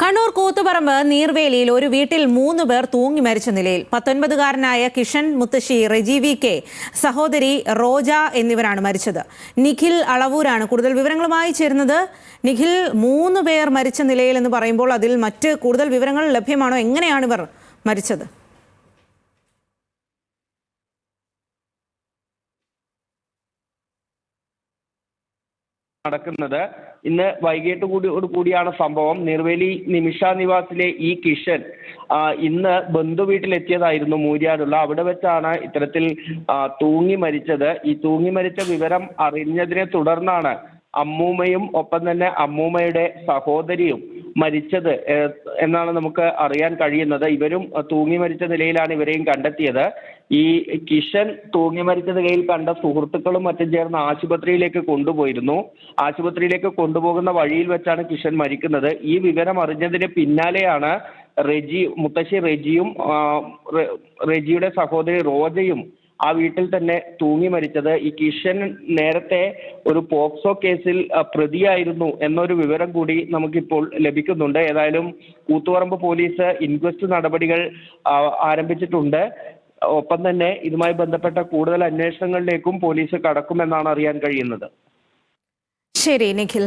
കണ്ണൂർ കൂത്തുപറമ്പ് നീർവേലിയിൽ ഒരു വീട്ടിൽ 3 പേർ തൂങ്ങി മരിച്ച നിലയിൽ 19-കാരനായ കിഷൻ, മുത്തശ്ശി റെജി വി കെ, സഹോദരി റോജ എന്നിവരാണ് മരിച്ചത്. നിഖിൽ അളവൂരാണ് കൂടുതൽ വിവരങ്ങളുമായി ചേരുന്നത്. നിഖിൽ, 3 പേർ മരിച്ച നിലയിൽ എന്ന് പറയുമ്പോൾ അതിൽ മറ്റ് കൂടുതൽ വിവരങ്ങൾ ലഭ്യമാണോ? എങ്ങനെയാണ് ഇവർ മരിച്ചത്? നടക്കുന്നത് ഇന്ന് വൈകിട്ട് കൂടിയാണ് സംഭവം. നിർവേലി നിമിഷ നിവാസിലെ ഈ കിഷൻ ഇന്ന് ബന്ധുവീട്ടിലെത്തിയതായിരുന്നു മൂര്യാടുള്ള. അവിടെ വെച്ചാണ് ഇത്തരത്തിൽ തൂങ്ങി മരിച്ചത്. ഈ തൂങ്ങി മരിച്ച വിവരം അറിഞ്ഞതിനെ തുടർന്നാണ് അമ്മൂമ്മയും ഒപ്പം തന്നെ അമ്മൂമ്മയുടെ സഹോദരിയും മരിച്ചത് എന്നാണ് നമുക്ക് അറിയാൻ കഴിയുന്നത്. ഇവരും തൂങ്ങി മരിച്ച നിലയിലാണ് ഇവരെയും കണ്ടെത്തിയത്. ഈ കിഷൻ തൂങ്ങി മരിച്ച നിലയിൽ കണ്ട സുഹൃത്തുക്കളും മറ്റും ചേർന്ന് ആശുപത്രിയിലേക്ക് കൊണ്ടുപോയിരുന്നു. ആശുപത്രിയിലേക്ക് കൊണ്ടുപോകുന്ന വഴിയിൽ വെച്ചാണ് കിഷൻ മരിക്കുന്നത്. ഈ വിവരം അറിഞ്ഞതിന് പിന്നാലെയാണ് മുത്തശ്ശി റെജിയും റെജിയുടെ സഹോദരി റോജയും ആ വീട്ടിൽ തന്നെ തൂങ്ങി മരിച്ചത്. ഈ കിഷൻ നേരത്തെ ഒരു പോക്സോ കേസിൽ പ്രതിയായിരുന്നു എന്നൊരു വിവരം കൂടി നമുക്കിപ്പോൾ ലഭിക്കുന്നുണ്ട്. ഏതായാലും കൂത്തുപറമ്പ് പോലീസ് ഇൻക്വസ്റ്റ് നടപടികൾ ആരംഭിച്ചിട്ടുണ്ട്. ഒപ്പം തന്നെ ഇതുമായി ബന്ധപ്പെട്ട കൂടുതൽ അന്വേഷണങ്ങളിലേക്കും പോലീസ് കടക്കുമെന്നാണ് അറിയാൻ കഴിയുന്നത്. ശരി നിഖിൽ.